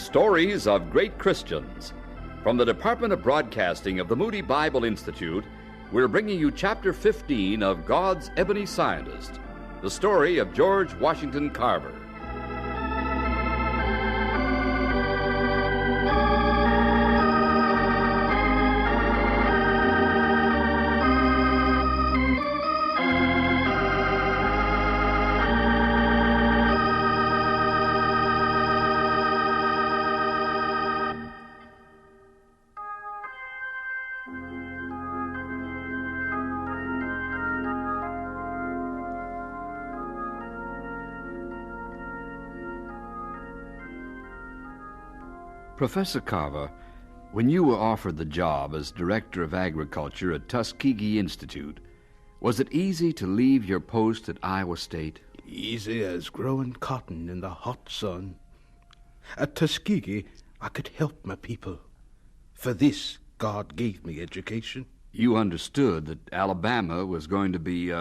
Stories of Great Christians. From the Department of Broadcasting of the Moody Bible Institute, we're bringing you Chapter 15 of God's Ebony Scientist, the story of George Washington Carver. Professor Carver, when you were offered the job as Director of Agriculture at Tuskgee Institute, was it easy to leave your post at Iowa State? Easy as growing cotton in the hot sun. At Tuskegee, I could help my people. For this, God gave me education. You understood that Alabama was going to be,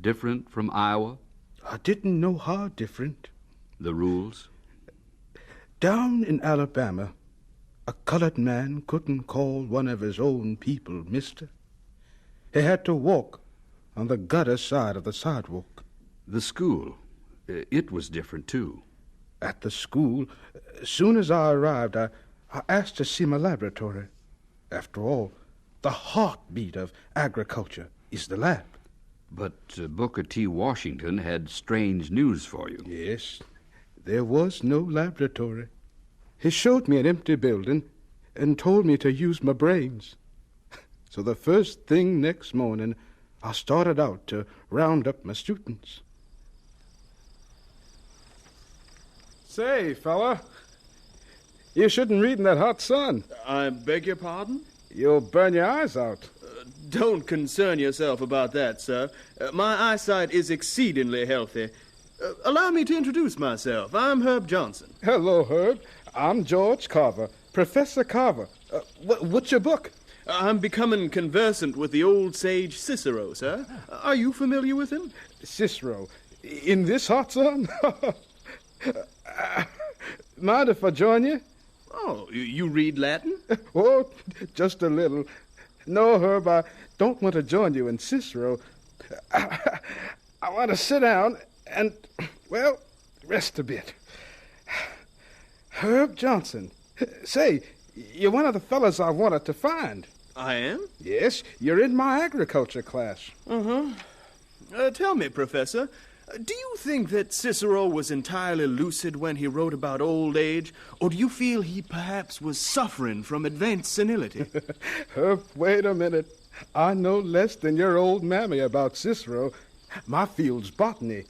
different from Iowa? I didn't know how different. The rules? Down in Alabama, a colored man couldn't call one of his own people mister. He had to walk on the gutter side of the sidewalk. The school, it was different, too. At the school, as soon as I arrived, I asked to see my laboratory. After all, the heartbeat of agriculture is the lab. But Booker T. Washington had strange news for you. Yes, there was no laboratory. He showed me an empty building and told me to use my brains. So the first thing next morning, I started out to round up my students. Say, fella, you shouldn't read in that hot sun. I beg your pardon? You'll burn your eyes out. Don't concern yourself about that, sir. My eyesight is exceedingly healthy. Allow me to introduce myself. I'm Herb Johnson. Hello, Herb. I'm George Carver, Professor Carver. What's your book? I'm becoming conversant with the old sage Cicero, sir. Are you familiar with him? Cicero. In this hot sun? Mind if I join you? Oh, you read Latin? Oh, just a little. No, Herb, I don't want to join you in Cicero. I want to sit down and, well, rest a bit. Herb Johnson. Say, you're one of the fellas I wanted to find. I am? Yes, you're in my agriculture class. Tell me, Professor, do you think that Cicero was entirely lucid when he wrote about old age, or do you feel he perhaps was suffering from advanced senility? Herb, wait a minute. I know less than your old mammy about Cicero. My field's botany.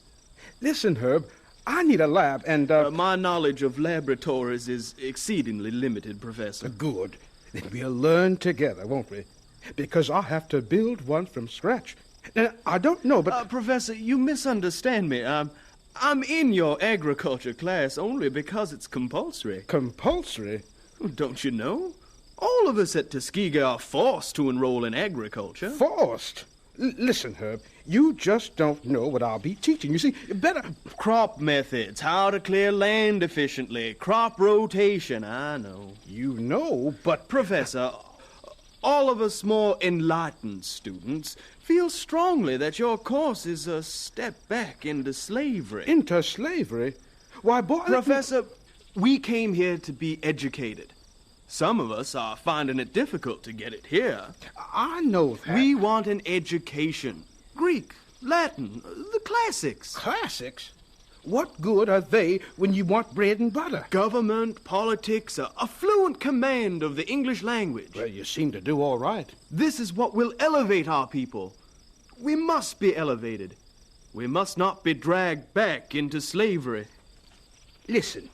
Listen, Herb, I need a lab and, My knowledge of laboratories is exceedingly limited, Professor. Good. Then we'll learn together, won't we? Because I'll have to build one from scratch. Now, I don't know, but... Professor, you misunderstand me. I'm in your agriculture class only because it's compulsory. Compulsory? Don't you know? All of us at Tuskegee are forced to enroll in agriculture. Forced? Listen, Herb, you just don't know what I'll be teaching. You see, better... Crop methods, how to clear land efficiently, crop rotation, I know. You know, but... Professor, all of us more enlightened students feel strongly that your course is a step back into slavery. Into slavery? Why, boy... Professor, we came here to be educated. Some of us are finding it difficult to get it here. I know that. We want an education. Greek, Latin, the classics. Classics? What good are they when you want bread and butter? Government, politics, a fluent command of the English language. Well, you seem to do all right. This is what will elevate our people. We must be elevated. We must not be dragged back into slavery. Listen.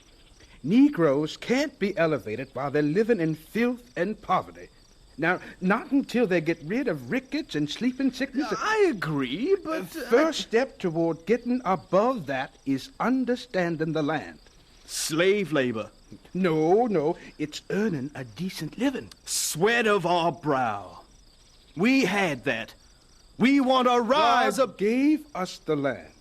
Negroes can't be elevated while they're living in filth and poverty. Now, not until they get rid of rickets and sleeping sickness. I agree, but... The first step toward getting above that is understanding the land. Slave labor. No, it's earning a decent living. Sweat of our brow. We had that. We want a rise God up. Gave us the land.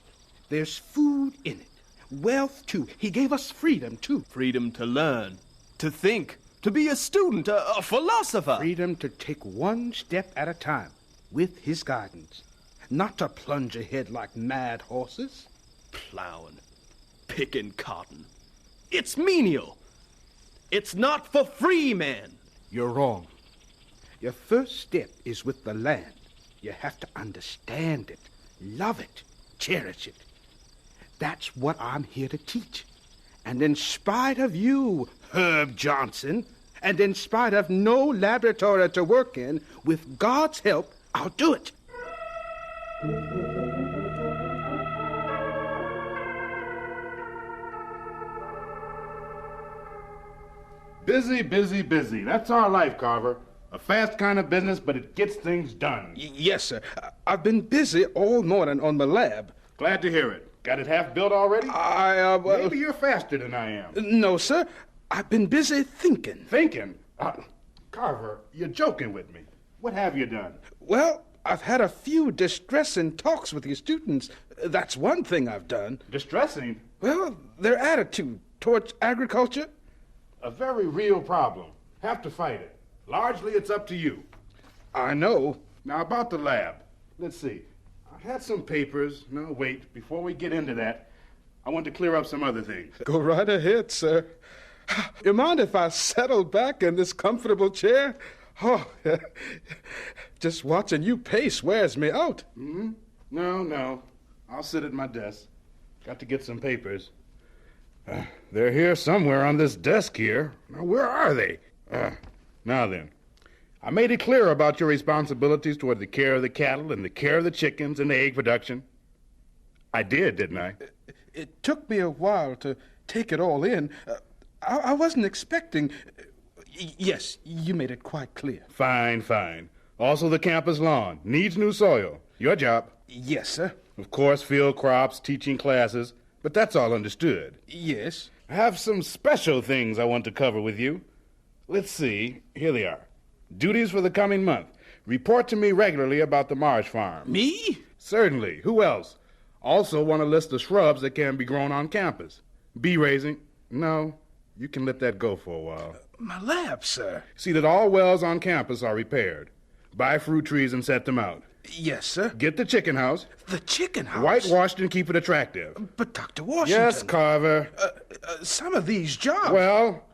There's food in it. Wealth, too. He gave us freedom, too. Freedom to learn. to think, to be a student, a philosopher. Freedom to take one step at a time with his guidance, not to plunge ahead like mad horses. Plowing, picking cotton. It's menial. It's not for free men. You're wrong. Your first step is with the land. You have to understand it, love it, cherish it. That's what I'm here to teach. And in spite of you, Herb Johnson, and in spite of no laboratory to work in, with God's help, I'll do it. Busy, busy, busy. That's our life, Carver. A fast kind of business, but it gets things done. Yes, sir. I've been busy all morning on my lab. Glad to hear it. Got it half built already? Maybe you're faster than I am. No, sir. I've been busy thinking. Thinking? Carver, you're joking with me. What have you done? Well, I've had a few distressing talks with your students. That's one thing I've done. Distressing? Well, their attitude towards agriculture. A very real problem. Have to fight it. Largely, it's up to you. I know. Now, about the lab. Let's see. I had some papers. No, wait. Before we get into that, I want to clear up some other things. Go right ahead, sir. You mind if I settle back in this comfortable chair? Oh, just watching you pace wears me out. Mm-hmm. No. I'll sit at my desk. Got to get some papers. They're here somewhere on this desk here. Now, where are they? Now then, I made it clear about your responsibilities toward the care of the cattle and the care of the chickens and the egg production. I did, didn't I? It took me a while to take it all in. I wasn't expecting... Yes, you made it quite clear. Fine. Also the campus lawn. Needs new soil. Your job. Yes, sir. Of course, field crops, teaching classes, but that's all understood. Yes. I have some special things I want to cover with you. Let's see. Here they are. Duties for the coming month. Report to me regularly about the Marsh Farm. Me? Certainly. Who else? Also want a list of shrubs that can be grown on campus. Bee raising. No, you can let that go for a while. My lab, sir. See that all wells on campus are repaired. Buy fruit trees and set them out. Yes, sir. Get the chicken house. The chicken house? Whitewashed and keep it attractive. But, Dr. Washington... Yes, Carver. Some of these jobs... Well...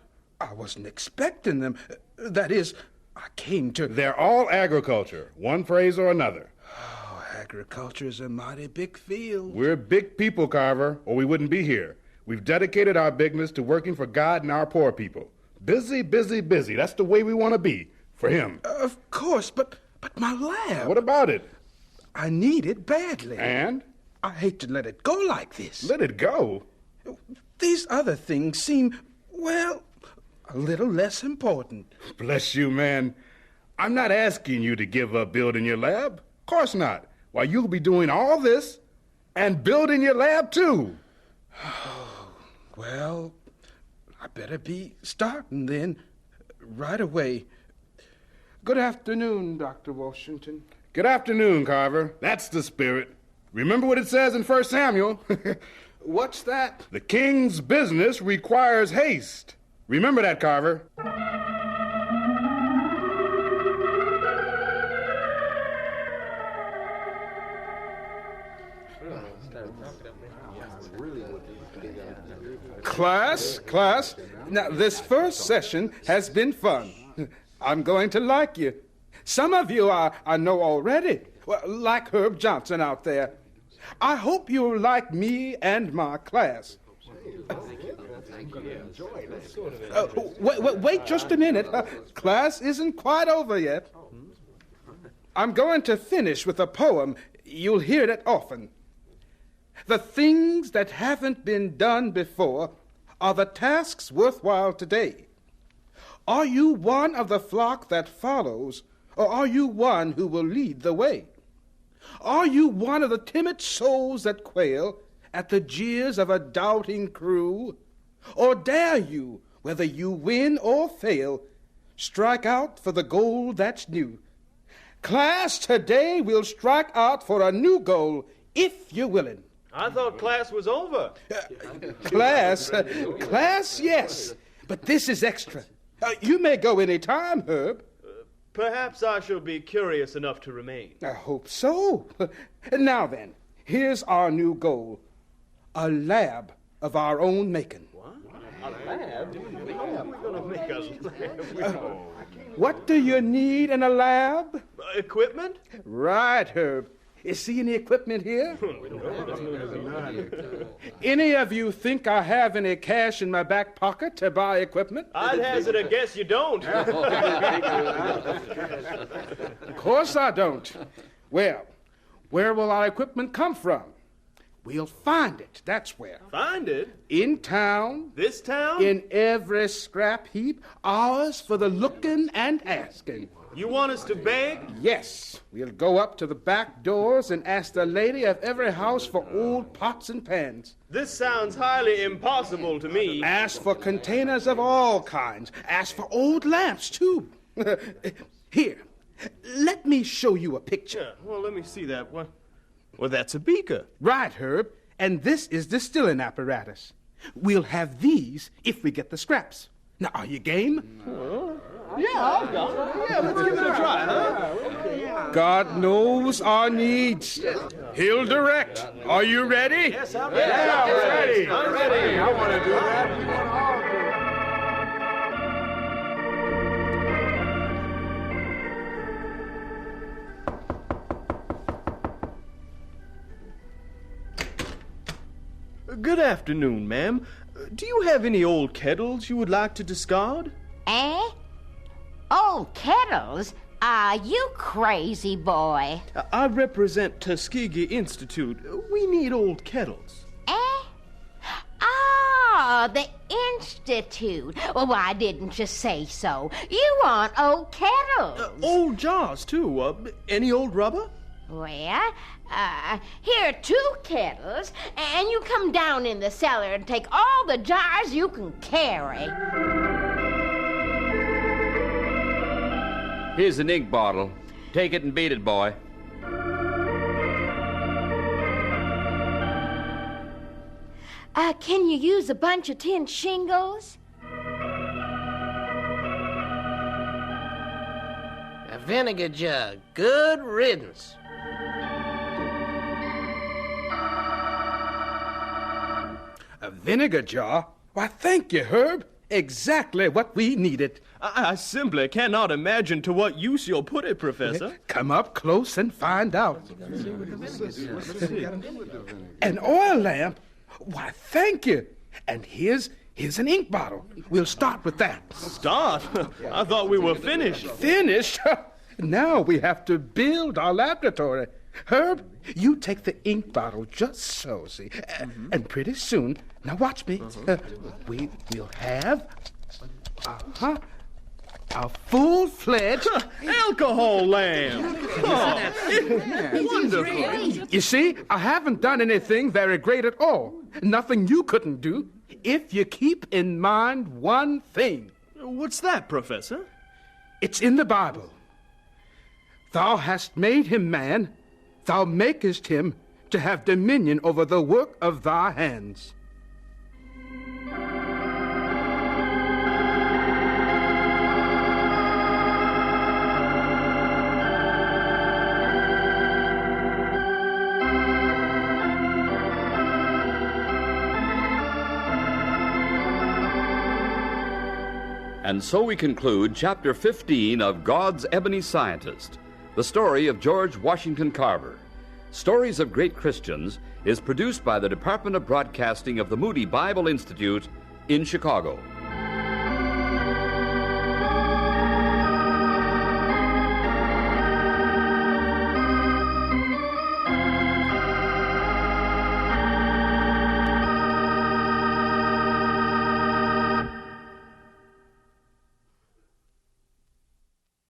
I wasn't expecting them. That is, I came to... They're all agriculture, one phrase or another. Oh, agriculture is a mighty big field. We're big people, Carver, or we wouldn't be here. We've dedicated our bigness to working for God and our poor people. Busy, busy, busy. That's the way we want to be. For him. Of course, but my lab... What about it? I need it badly. And? I hate to let it go like this. Let it go? These other things seem, well, a little less important. Bless you, man. I'm not asking you to give up building your lab. Of course not. Why, you'll be doing all this and building your lab, too. Well, I better be starting then, right away. Good afternoon, Dr. Washington. Good afternoon, Carver. That's the spirit. Remember what it says in 1 Samuel? What's that? The king's business requires haste. Remember that, Carver. Class, now this first session has been fun. I'm going to like you. Some of you I know already, well, like Herb Johnson out there. I hope you'll like me and my class. Wait just a minute. Class isn't quite over yet. I'm going to finish with a poem. You'll hear it often. The things that haven't been done before are the tasks worthwhile today. Are you one of the flock that follows, or are you one who will lead the way? Are you one of the timid souls that quail at the jeers of a doubting crew? Or dare you, whether you win or fail, strike out for the goal that's new? Class, today we'll strike out for a new goal, if you're willing. I thought class was over. Class, yes. But this is extra. You may go any time, Herb. Perhaps I shall be curious enough to remain. I hope so. Now then, here's our new goal. A lab of our own making. What? A lab? How are we going to make a lab? What do you need in a lab? Equipment? Right, Herb. You see any equipment here? Any of you think I have any cash in my back pocket to buy equipment? I'd hazard a guess you don't. Of course I don't. Well, where will our equipment come from? We'll find it, that's where. Find it? In town. This town? In every scrap heap, ours for the looking and asking. You want us to beg? Yes. We'll go up to the back doors and ask the lady of every house for old pots and pans. This sounds highly impossible to me. Ask for containers of all kinds. Ask for old lamps, too. Here, let me show you a picture. Yeah, well, let me see that one. Well, that's a beaker. Right, Herb. And this is distilling apparatus. We'll have these if we get the scraps. Now, are you game? Yeah, let's give it a try, huh? God knows our needs. He'll direct. Are you ready? Yes, I'm ready. Yeah, we're ready. I'm ready. I want to do that. Good afternoon, ma'am. Do you have any old kettles you would like to discard? Eh? Old Kettles? Are you crazy, boy? I represent Tuskgee Institute. We need old kettles. Eh? Oh, the Institute. Well, why didn't you say so? You want old kettles. Old jars, too. Any old rubber? Well, here are 2 kettles, and you come down in the cellar and take all the jars you can carry. Here's an ink bottle. Take it and beat it, boy. Can you use a bunch of tin shingles? A vinegar jug. Good riddance. A vinegar jar? Why, thank you, Herb. Exactly what we needed. I simply cannot imagine to what use you'll put it, Professor. Come up close and find out. An oil lamp? Why, thank you. And here's an ink bottle. We'll start with that. Start? I thought we were finished. Finished? Now we have to build our laboratory. Herb, you take the ink bottle just so, see? And pretty soon, now watch me, we'll have a full-fledged alcohol lamp. Wonderful. You see, I haven't done anything very great at all. Nothing you couldn't do, if you keep in mind one thing. What's that, Professor? It's in the Bible. Thou hast made him man, thou makest him to have dominion over the work of thy hands. And so we conclude Chapter 15 of God's Ebony Scientist, the story of George Washington Carver. Stories of Great Christians is produced by the Department of Broadcasting of the Moody Bible Institute in Chicago.